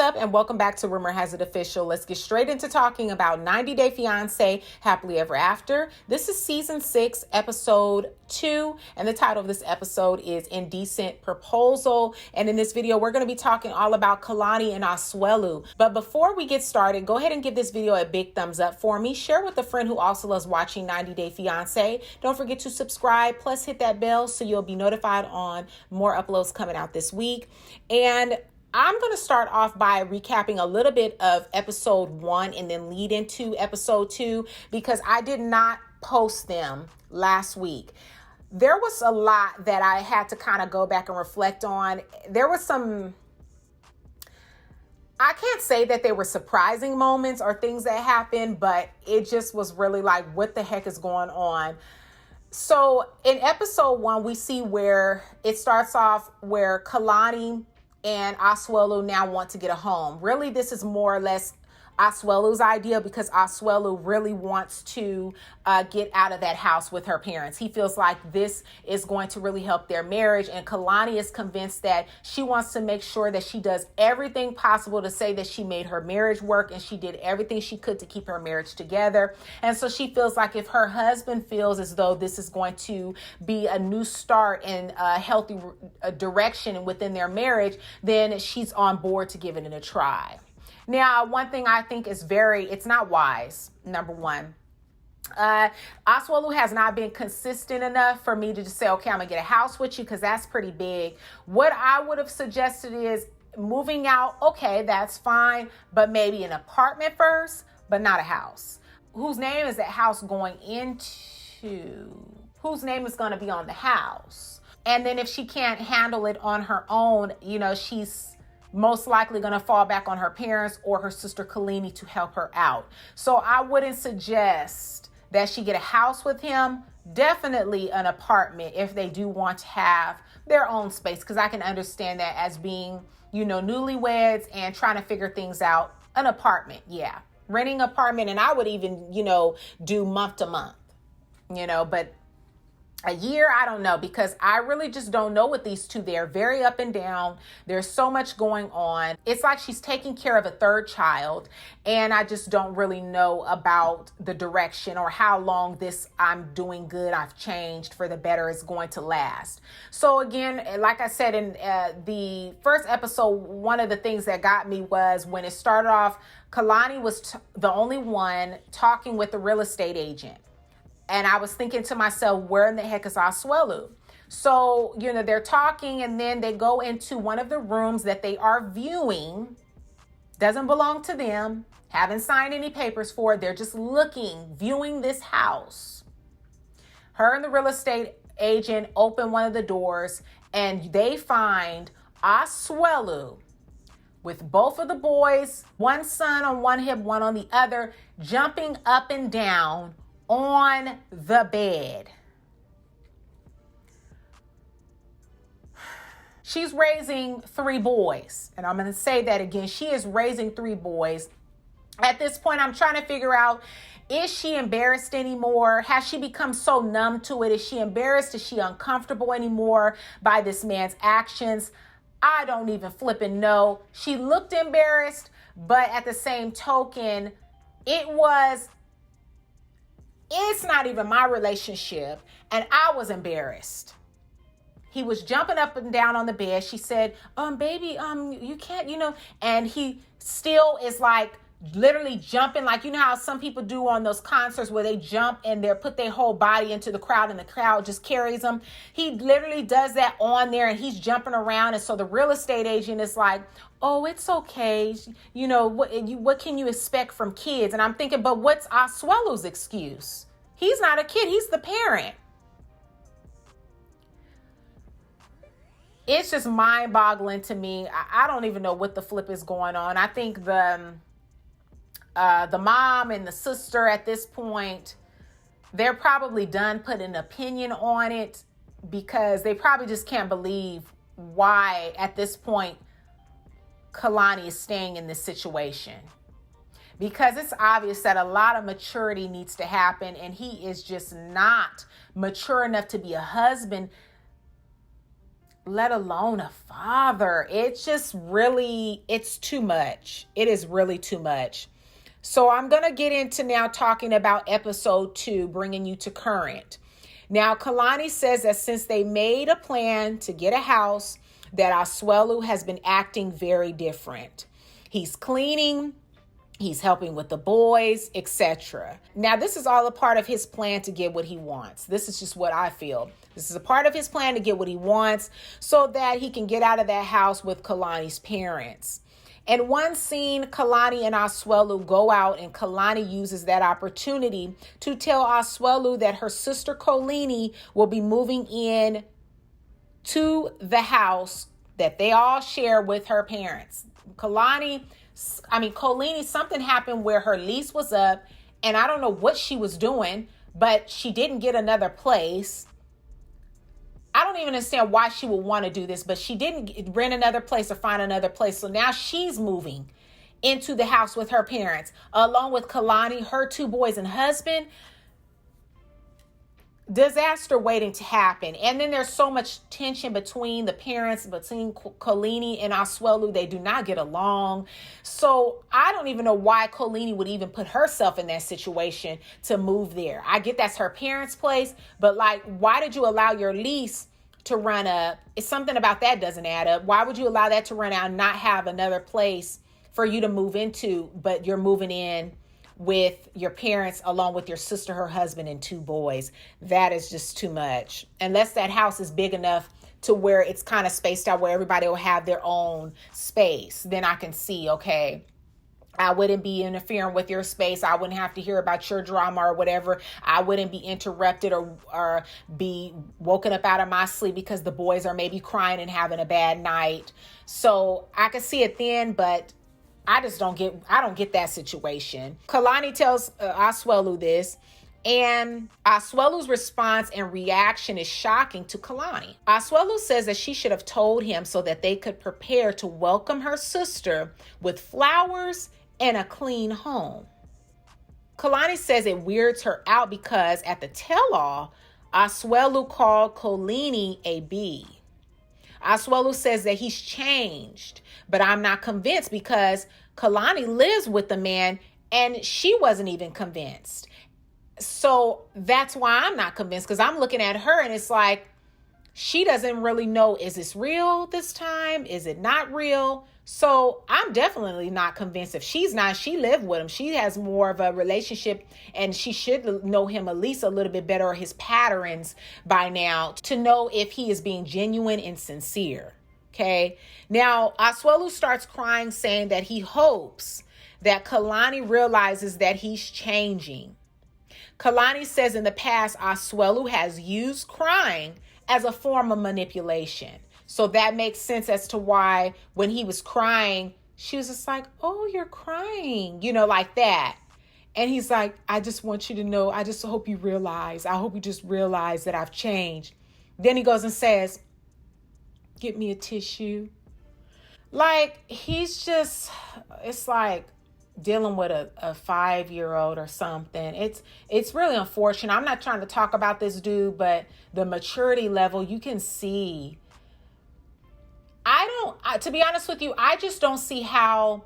up, and welcome back to Rumor Has It Official. Let's get straight into talking about 90 Day Fiance Happily Ever After. This is season 6, episode 2, and the title of this episode is Indecent Proposal. And in this video, we're going to be talking all about Kalani and Asuelu. But before we get started, go ahead and give this video a big thumbs up for me. Share with a friend who also loves watching 90 Day Fiance. Don't forget to subscribe, plus hit that bell so you'll be notified on more uploads coming out this week. And I'm going to start off by recapping a little bit of episode 1 and then lead into episode 2 because I did not post them last week. There was a lot that I had to kind of go back and reflect on. There was some, I can't say that they were surprising moments or things that happened, but it just was really like, what the heck is going on? So in episode 1, we see where it starts off where Kalani and Asuelu now want to get a home. Really, this is more or less Asuelu's idea because Asuelu really wants to get out of that house with her parents. He feels like this is going to really help their marriage. And Kalani is convinced that she wants to make sure that she does everything possible to say that she made her marriage work and she did everything she could to keep her marriage together. And so she feels like if her husband feels as though this is going to be a new start in a healthy direction within their marriage, then she's on board to give it a try. Now, one thing I think is it's not wise, number one. Asuelu has not been consistent enough for me to just say, okay, I'm going to get a house with you because that's pretty big. What I would have suggested is moving out. Okay, that's fine, but maybe an apartment first, but not a house. Whose name is that house going into? Whose name is going to be on the house? And then if she can't handle it on her own, she's most likely going to fall back on her parents or her sister Kolini to help her out. So I wouldn't suggest that she get a house with him. Definitely an apartment if they do want to have their own space, because I can understand that as being, newlyweds and trying to figure things out. An apartment, yeah. Renting an apartment, and I would even, do month to month, but a year, I don't know, because I really just don't know with these two. They're very up and down. There's so much going on. It's like she's taking care of a third child, and I just don't really know about the direction or how long this I'm doing good, I've changed for the better is going to last. So again, like I said in the first episode, one of the things that got me was when it started off, Kalani was the only one talking with the real estate agent. And I was thinking to myself, where in the heck is Asuelu? So, they're talking and then they go into one of the rooms that they are viewing. Doesn't belong to them. Haven't signed any papers for it. They're just viewing this house. Her and the real estate agent open one of the doors and they find Asuelu with both of the boys, one son on one hip, one on the other, jumping up and down on the bed. She's raising 3 boys. And I'm going to say that again. She is raising 3 boys. At this point, I'm trying to figure out, is she embarrassed anymore? Has she become so numb to it? Is she embarrassed? Is she uncomfortable anymore by this man's actions? I don't even flipping know. She looked embarrassed, but at the same token, it's not even my relationship, and I was embarrassed. He was jumping up and down on the bed. She said, baby, you can't, and he still is like literally jumping, like, how some people do on those concerts where they jump and they put their whole body into the crowd and the crowd just carries them. He literally does that on there and he's jumping around. And so the real estate agent is like, oh, it's okay. What can you expect from kids? And I'm thinking, but what's Asuelu's excuse? He's not a kid. He's the parent. It's just mind-boggling to me. I don't even know what the flip is going on. I think the mom and the sister at this point, they're probably done putting an opinion on it because they probably just can't believe why at this point Kalani is staying in this situation. Because it's obvious that a lot of maturity needs to happen and he is just not mature enough to be a husband let alone a father. It's just really, it's too much. It is really too much. So I'm going to get into now talking about episode 2, bringing you to current. Now, Kalani says that since they made a plan to get a house, that Asuelu has been acting very different. He's cleaning, he's helping with the boys, etc. Now, this is all a part of his plan to get what he wants. This is just what I feel. This is a part of his plan to get what he wants so that he can get out of that house with Kalani's parents. In one scene, Kalani and Asuelu go out, and Kalani uses that opportunity to tell Asuelu that her sister Kolini will be moving in to the house that they all share with her parents. Kolini, something happened where her lease was up, and I don't know what she was doing, but she didn't get another place. I don't even understand why she would want to do this, but she didn't rent another place or find another place. So now she's moving into the house with her parents, along with Kalani, her 2 boys and husband. Disaster waiting to happen. And then there's so much tension between the parents, between Kolini and Asuelu. They do not get along. So I don't even know why Kolini would even put herself in that situation to move there. I get that's her parents' place, but like, why did you allow your lease to run up? It's something about that doesn't add up. Why would you allow that to run out and not have another place for you to move into, but you're moving in with your parents along with your sister, her husband, and 2 boys? That is just too much. Unless that house is big enough to where it's kind of spaced out where everybody will have their own space, then I can see, okay, I wouldn't be interfering with your space. I wouldn't have to hear about your drama or whatever. I wouldn't be interrupted or be woken up out of my sleep because the boys are maybe crying and having a bad night. So I can see it then, but I don't get that situation. Kalani tells Asuelu this, and Asuelu's response and reaction is shocking to Kalani. Asuelu says that she should have told him so that they could prepare to welcome her sister with flowers and a clean home. Kalani says it weirds her out because at the tell-all, Asuelu called Kolini a bee. Asuelu says that he's changed, but I'm not convinced because Kalani lives with the man and she wasn't even convinced. So that's why I'm not convinced, because I'm looking at her and it's like, she doesn't really know, is this real this time? Is it not real? So I'm definitely not convinced. If she's not, she lived with him. She has more of a relationship and she should know him at least a little bit better, or his patterns by now, to know if he is being genuine and sincere. Okay. Now, Asuelu starts crying, saying that he hopes that Kalani realizes that he's changing. Kalani says in the past, Asuelu has used crying as a form of manipulation. So that makes sense as to why when he was crying, she was just like, oh, you're crying, like that. And he's like, I just want you to know, I just hope you realize, I hope you just realize that I've changed. Then he goes and says, get me a tissue. Like, it's like dealing with a 5-year-old or something. It's really unfortunate. I'm not trying to talk about this dude, but the maturity level, you can see. To be honest with you, I just don't see how,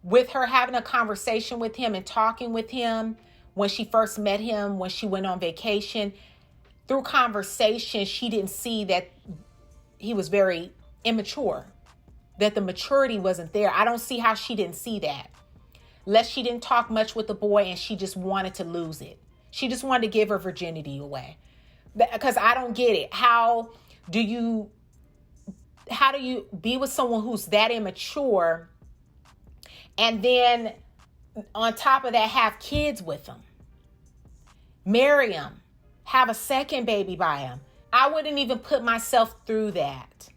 with her having a conversation with him and talking with him when she first met him, when she went on vacation, through conversation, she didn't see that he was very immature, that the maturity wasn't there. I don't see how she didn't see that. Unless she didn't talk much with the boy and she just wanted to lose it. She just wanted to give her virginity away. Because I don't get it. How do you be with someone who's that immature and then on top of that have kids with them? Marry him. Have a second baby by him. I wouldn't even put myself through that.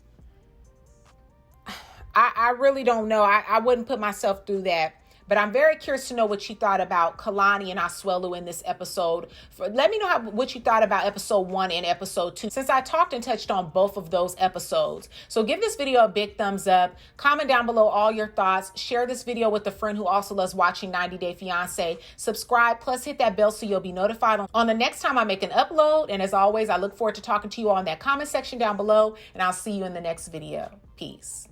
I really don't know. I wouldn't put myself through that. But I'm very curious to know what you thought about Kalani and Asuelu in this episode. Let me know what you thought about episode 1 and episode 2, since I talked and touched on both of those episodes. So give this video a big thumbs up. Comment down below all your thoughts. Share this video with a friend who also loves watching 90 Day Fiance. Subscribe, plus hit that bell so you'll be notified on the next time I make an upload. And as always, I look forward to talking to you all in that comment section down below. And I'll see you in the next video. Peace.